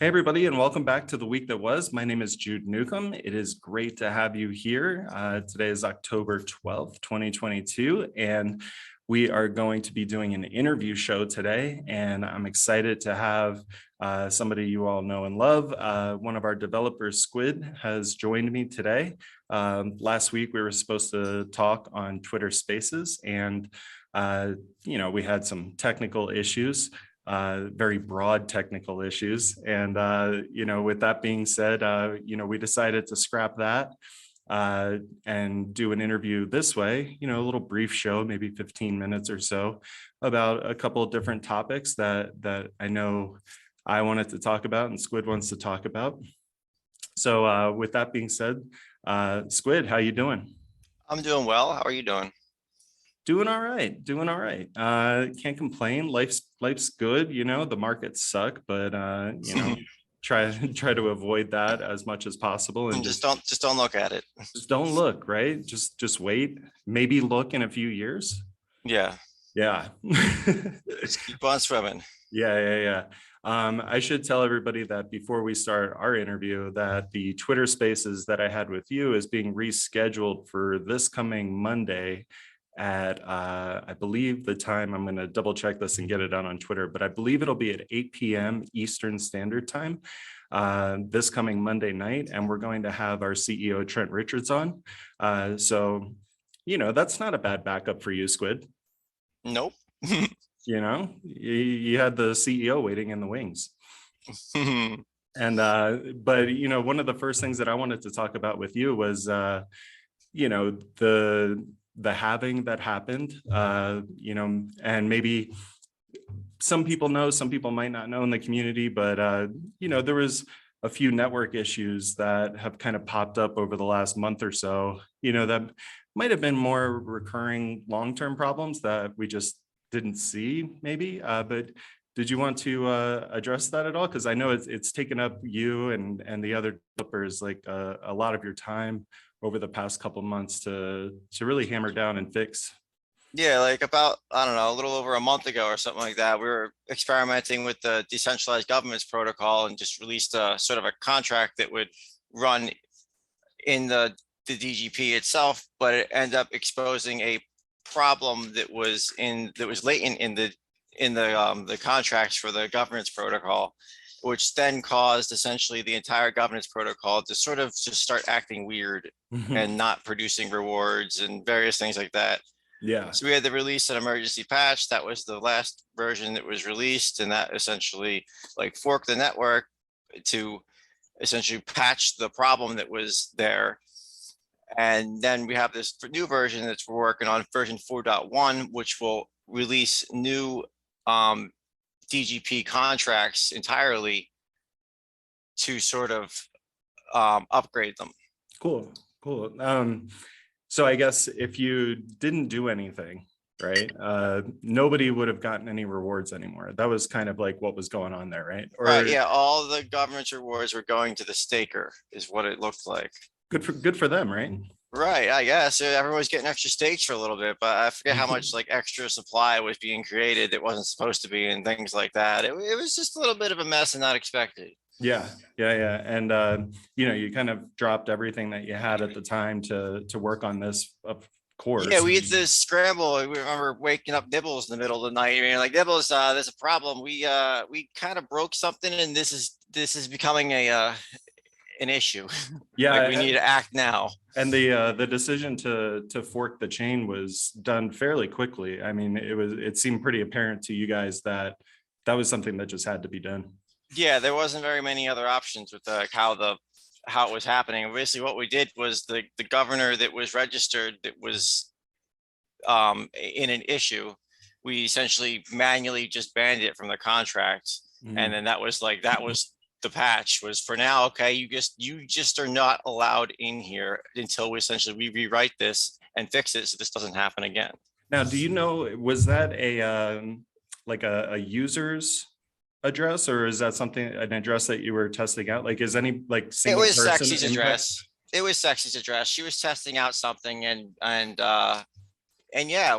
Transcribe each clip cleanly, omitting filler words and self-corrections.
Hey, everybody, and welcome back to the week that was. My name is Jude Newcomb. It is great to have you here. Today is October 12th, 2022, and we are going to be doing an interview show today. And I'm excited to have somebody you all know and love. One of our developers, Squid, has joined me today. Last week, we were supposed to talk on Twitter Spaces, and we had some technical issues. Very broad technical issues. And, with that being said, we decided to scrap that and do an interview this way, a little brief show, maybe 15 minutes or so, about a couple of different topics that I know I wanted to talk about and Squid wants to talk about. So with that being said, Squid, how you doing? I'm doing well. How are you doing? Doing all right. Can't complain. Life's good. The markets suck, but try to avoid that as much as possible, and just don't look at it. Just don't look, right? Just wait. Maybe look in a few years. Yeah. Just keep on swimming. Yeah. I should tell everybody that before we start our interview, that the Twitter Spaces that I had with you is being rescheduled for this coming Monday at I believe the time, I'm going to double check this and get it out on Twitter, but I believe it'll be at 8 p.m. Eastern Standard Time this coming Monday night, and we're going to have our CEO Trent Richards on. So that's not a bad backup for you, Squid. Nope. You had the CEO waiting in the wings. And but one of the first things that I wanted to talk about with you was the halving that happened, and maybe some people know, some people might not know in the community, but there was a few network issues that have kind of popped up over the last month or so, that might have been more recurring long-term problems that we just didn't see maybe, but did you want to address that at all? Because I know it's taken up you and the other developers like a lot of your time over the past couple of months to really hammer down and fix. Yeah, like about, I don't know, a little over a month ago or something like that, we were experimenting with the decentralized governments protocol and just released a sort of a contract that would run in the DGP itself, but it ended up exposing a problem that was latent in the contracts for the governance protocol, which then caused essentially the entire governance protocol to sort of just start acting weird and not producing rewards and various things like that. Yeah. So we had to release an emergency patch. That was the last version that was released, and that essentially like forked the network to essentially patch the problem that was there. And then we have this new version that we're working on, version 4.1, which will release new DGP contracts entirely to sort of upgrade them. Cool. So I guess if you didn't do anything, right, nobody would have gotten any rewards anymore. That was kind of like what was going on there, right? Right. Yeah. All the government's rewards were going to the staker, is what it looked like. Good for them, right? Right. I guess everyone was getting extra stakes for a little bit, but I forget how much like extra supply was being created that wasn't supposed to be and things like that. It was just a little bit of a mess and not expected. Yeah. And you kind of dropped everything that you had at the time to work on this, of course. Yeah, we had this scramble. We remember waking up Nibbles in the middle of the night. Like, Nibbles, there's a problem. We kind of broke something, and this is becoming an issue. Yeah, like we need to act now. And the decision to fork the chain was done fairly quickly. I mean, it seemed pretty apparent to you guys that was something that just had to be done. Yeah, there wasn't very many other options with how it was happening. And basically, what we did was the governor that was registered that was in an issue, we essentially manually just banned it from the contract, and then that was the patch was for now. Okay, you just are not allowed in here until we rewrite this and fix it so this doesn't happen again. Now, do you know, was that a user's address, or is that an address that you were testing out? Like, is any like single person? It was Sexy's address. It was Sexy's address. She was testing out something, and yeah,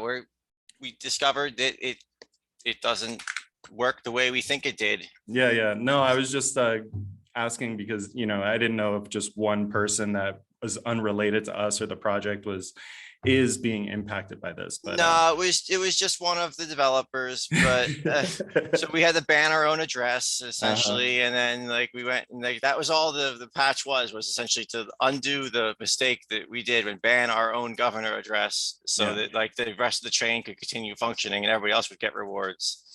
we discovered that it doesn't work the way we think it did. Yeah. No, I was just asking because, I didn't know if just one person that was unrelated to us or the project is being impacted by this, but No, it was just one of the developers, but so we had to ban our own address essentially, and then like we went and like that was all the patch was essentially to undo the mistake that we did and ban our own governor address, so Yeah. that like the rest of the train could continue functioning and everybody else would get rewards.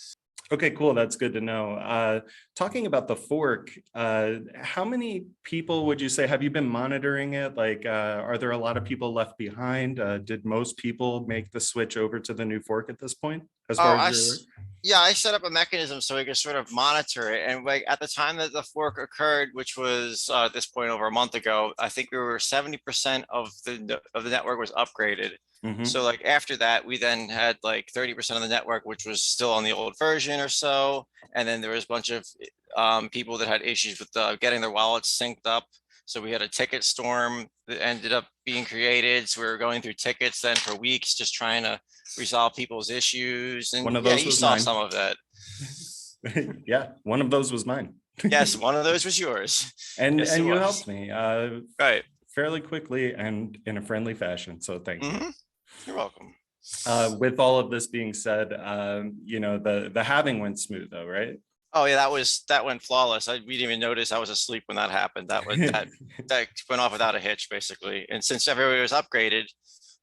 Okay, cool. That's good to know. Talking about the fork, how many people would you say have you been monitoring it? Like, are there a lot of people left behind? Did most people make the switch over to the new fork at this point, as Oh, far as you're aware? yeah, I set up a mechanism so we could sort of monitor it. And like at the time that the fork occurred, which was at this point over a month ago, I think we were 70% of the network was upgraded. Mhm. So like after that, we then had like 30% of the network, which was still on the old version or so. And then there was a bunch of people that had issues with getting their wallets synced up. So we had a ticket storm that ended up being created. So we were going through tickets then for weeks, just trying to resolve people's issues. And One of yeah, those you was saw mine. some of that. Yeah, one of those was mine. Yes, one of those was yours. And Yes, it you was. helped me Right. fairly quickly and in a friendly fashion. So thank you. Mhm. You're welcome. With all of this being said, the halving went smooth though, right? Oh yeah, that went flawless. We didn't even notice I was asleep when that happened. That went off without a hitch, basically. And since everybody was upgraded,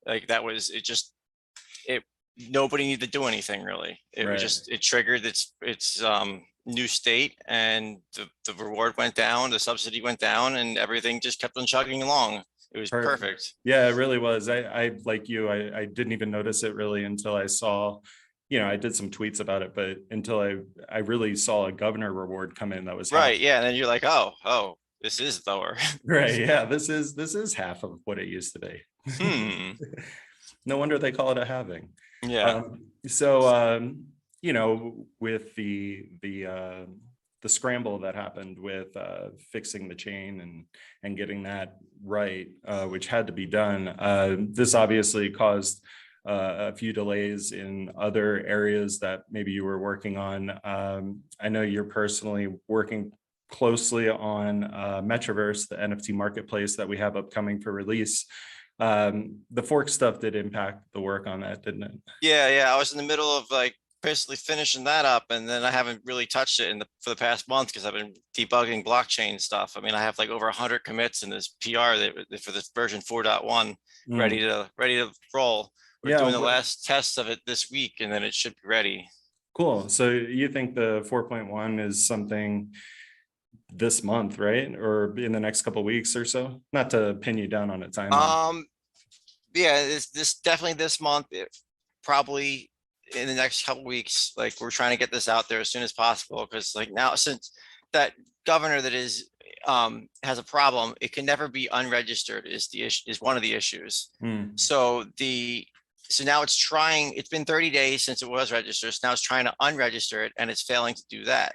like that was it. Nobody needed to do anything really. It was Right. just it triggered its new state, and the reward went down, the subsidy went down, and everything just kept on chugging along. It was perfect. Yeah, it really was. I like you, I didn't even notice it really until I saw, I did some tweets about it, but until I really saw a governor reward come in that was half. Right. Yeah. And then you're like, oh, this is lower. Right. Yeah. This is half of what it used to be. No wonder they call it a halving. Yeah. With the scramble that happened with fixing the chain and getting that right, which had to be done, this obviously caused a few delays in other areas that maybe you were working on. I know you're personally working closely on MetriVerse, the NFT marketplace that we have upcoming for release. The fork stuff did impact the work on that, didn't it? Yeah. I was in the middle of like basically finishing that up, and then I haven't really touched it for the past month because I've been debugging blockchain stuff. I mean, I have like over 100 commits in this PR for this version 4.1 ready to roll. We're doing the last tests of it this week, and then it should be ready. Cool. So you think the 4.1 is something this month, right? Or in the next couple of weeks or so? Not to pin you down on a timeline. Yeah, this definitely this month, probably in the next couple of weeks. Like we're trying to get this out there as soon as possible, because like now, since that governor that is has a problem, it can never be unregistered is the issue, is one of the issues. So now it's been 30 days since it was registered. So now it's trying to unregister it, and it's failing to do that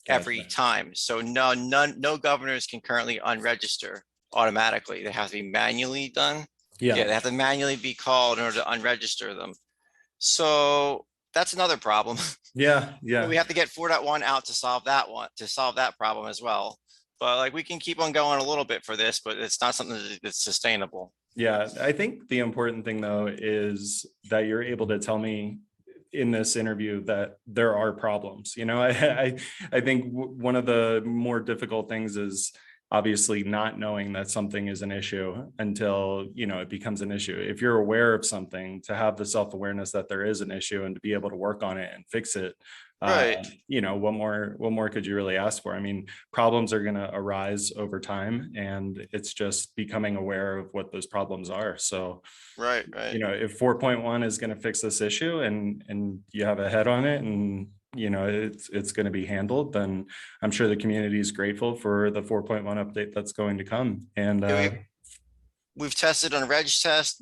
every time. So no governors can currently unregister automatically. They have to be manually done. Yeah, they have to manually be called in order to unregister them. So that's another problem. Yeah. We have to get 4.1 out to solve that problem as well. But like we can keep on going a little bit for this, but it's not something that's sustainable. Yeah, I think the important thing though is that you're able to tell me in this interview that there are problems. I think one of the more difficult things is obviously not knowing that something is an issue until it becomes an issue. If you're aware of something, to have the self-awareness that there is an issue and to be able to work on it and fix it, right. What more could you really ask for? I mean, problems are going to arise over time, and it's just becoming aware of what those problems are. So right. If 4.1 is going to fix this issue and you have a head on it, and it's going to be handled, then I'm sure the community is grateful for the 4.1 update that's going to come. And we've tested on RegTest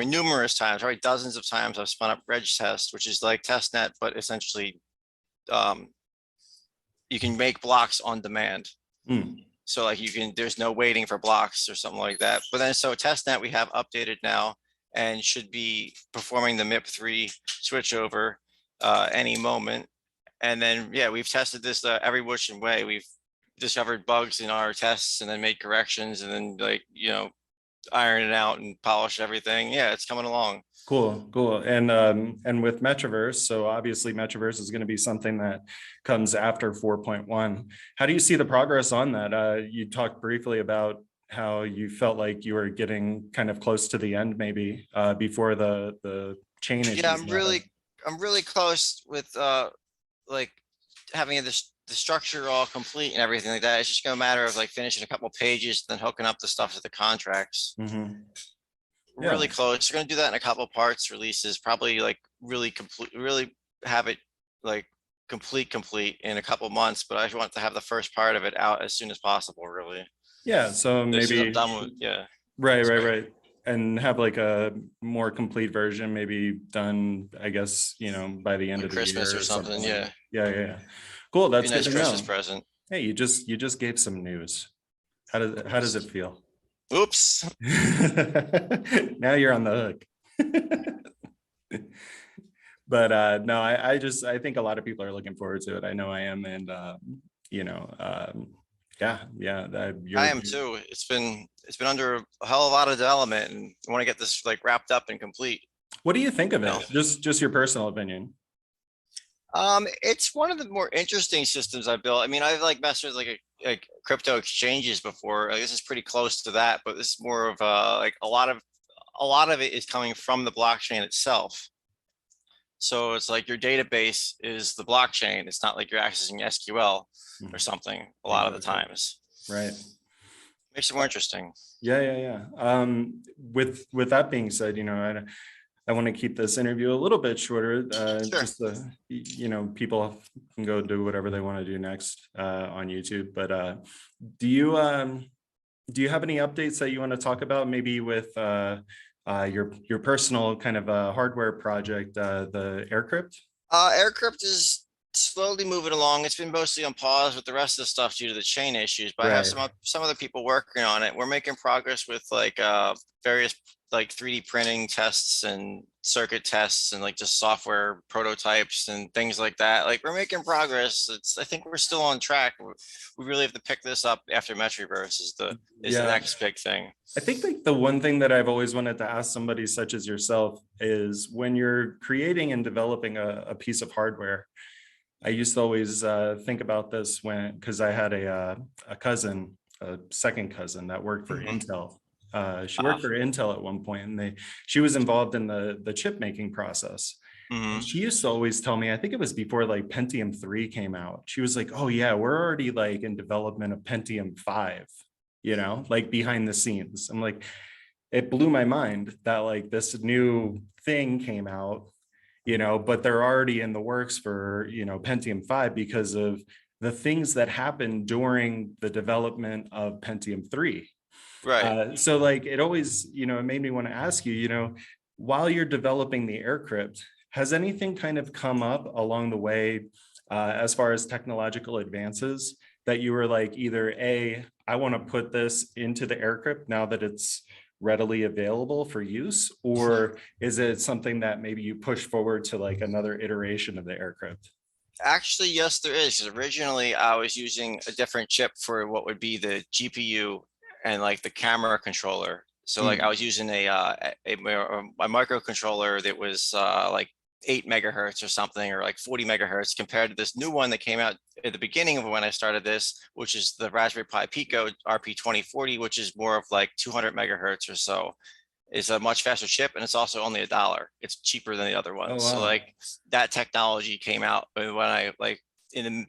numerous times, right? Dozens of times I've spun up RegTest, which is like testnet, but essentially you can make blocks on demand. So like there's no waiting for blocks or something like that. But then so testnet we have updated now and should be performing the MIP3 switchover any moment. And then, yeah, we've tested this every which way. We've discovered bugs in our tests and then made corrections and then like, iron it out and polish everything. Yeah, it's coming along. Cool. And with MetriVerse, so obviously MetriVerse is going to be something that comes after 4.1. How do you see the progress on that? You talked briefly about how you felt like you were getting kind of close to the end, maybe before the chain issues. Yeah, I'm really close with like having the structure all complete and everything like that. It's just gonna matter of like finishing a couple pages, then hooking up the stuff to the contracts. Yeah. Really close. We're gonna do that in a couple parts releases, probably like really complete, really have it like complete in a couple months, but I want to have the first part of it out as soon as possible, really. Yeah, so As soon as I'm maybe, done with, yeah. right. And have like a more complete version, maybe done, I guess, by the end Like of the Christmas year or something, yeah. Yeah. Cool, Be a that's good nice to Christmas know. present. Hey, you just gave some news. How does it feel? Oops. Now you're on the hook. But no, I think a lot of people are looking forward to it. I know I am. And yeah, I am too. It's been under a hell of a lot of development and I want to get this like wrapped up and complete. What do you think of it? No. Just your personal opinion. It's one of the more interesting systems I built. I mean, I've like messed with like crypto exchanges before. Like, this is pretty close to that, but this is more of like a lot of it is coming from the blockchain itself. So it's like your database is the blockchain. It's not like you're accessing SQL or something a lot of the times. Right. Makes it more interesting. Yeah. With that being said, I want to keep this interview a little bit shorter. Sure. Just people can go do whatever they want to do next on YouTube. But do you have any updates that you want to talk about? Maybe with your personal kind of hardware project, the AerCrypt? AerCrypt is slowly moving along. It's been mostly on pause with the rest of the stuff due to the chain issues, but I have some other people working on it. We're making progress with like various like 3D printing tests and circuit tests and like just software prototypes and things like that. Like, we're making progress. I think we're still on track. We really have to pick this up after MetriVerse is the next big thing. I think like the one thing that I've always wanted to ask somebody such as yourself is when you're creating and developing a piece of hardware. I used to always think about this because I had a second cousin that worked for Intel. She worked for Intel at one point, and she was involved in the chip making process. She used to always tell me, I think it was before like Pentium 3 came out. She was like, "Oh yeah, we're already like in development of Pentium 5, like behind the scenes." I'm like, it blew my mind that like this new thing came out, but they're already in the works for, Pentium 5 because of the things that happened during the development of Pentium 3. Right. So like it always, it made me want to ask you, while you're developing the AerCrypt, has anything kind of come up along the way as far as technological advances that you were like, either I want to put this into the AerCrypt now that it's readily available for use, or is it something that maybe you push forward to like another iteration of the AerCrypt? Actually, yes, there is. 'Cause originally I was using a different chip for what would be the GPU and like the camera controller. So like I was using a microcontroller that was like 8 megahertz or something, or like 40 megahertz, compared to this new one that came out at the beginning of when I started this, which is the Raspberry Pi Pico RP2040, which is more of like 200 megahertz or so. It's a much faster chip, and it's also only $1. It's cheaper than the other ones. Oh, wow. So like that technology came out when I like in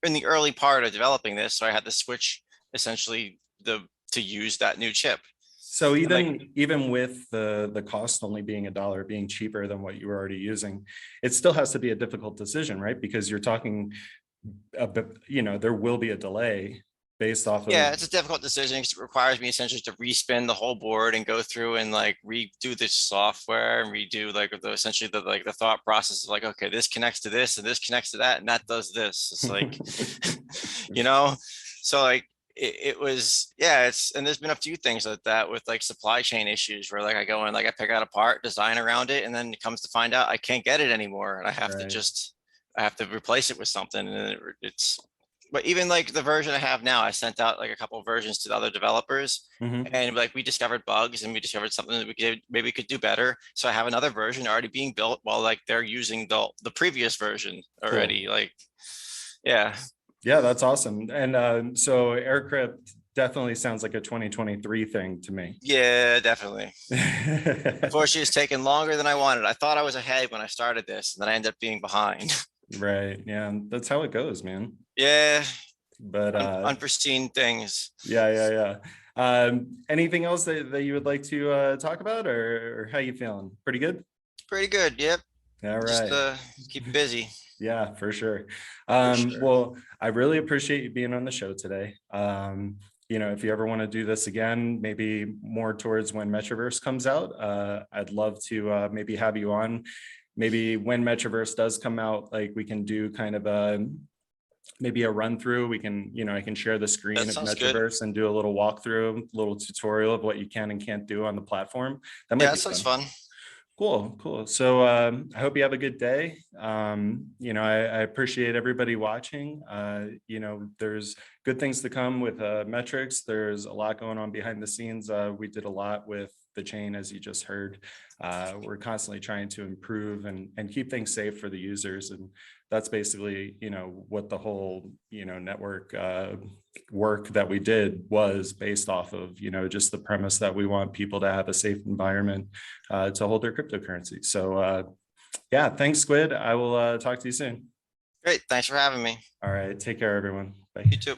the early part of developing this, so I had to switch essentially to use that new chip. So even with the cost only being $1, being cheaper than what you were already using, it still has to be a difficult decision, right? Because you're talking there will be a delay based off of. Yeah, it's a difficult decision because it requires me essentially to respin the whole board and go through and like redo the software and redo like essentially the thought process of like, okay, this connects to this and this connects to that and that does this. It's like, so like it was, yeah, and there's been a few things like that with like supply chain issues where like I go in, like I pick out a part, design around it, and then it comes to find out I can't get it anymore. And I have to just I have to replace it with something, and it's. But even like the version I have now, I sent out like a couple of versions to the other developers, Mhm. and like we discovered bugs and we discovered something that we could maybe could do better. So I have another version already being built while like they're using the previous version already. Cool. Like, yeah. Yeah, that's awesome. And so AerCrypt definitely sounds like a 2023 thing to me. Yeah, definitely. Unfortunately, it's taken longer than I wanted. I thought I was ahead when I started this, and then I ended up being behind. Right. Yeah, that's how it goes, man. Yeah, But unforeseen things. yeah. Anything else that you would like to talk about, or how you feeling? Pretty good? Pretty good. Yep. All Just right. keep busy. Yeah, for sure. For sure. Well, I really appreciate you being on the show today. If you ever want to do this again, maybe more towards when MetriVerse comes out, I'd love to maybe have you on. Maybe when MetriVerse does come out, like we can do kind of maybe a run through. We can, I can share the screen That of sounds good. MetriVerse and do a little walkthrough, a little tutorial of what you can and can't do on the platform. That might Yeah, be that sounds fun. fun. Cool. So I hope you have a good day. I appreciate everybody watching. There's good things to come with Metrix. There's a lot going on behind the scenes. We did a lot with the chain, as you just heard. We're constantly trying to improve and keep things safe for the users. And that's basically, what the whole, network work that we did was based off of, just the premise that we want people to have a safe environment to hold their cryptocurrency. So yeah, thanks, Squid. I will talk to you soon. Great. Thanks for having me. All right. Take care, everyone. Bye. You too.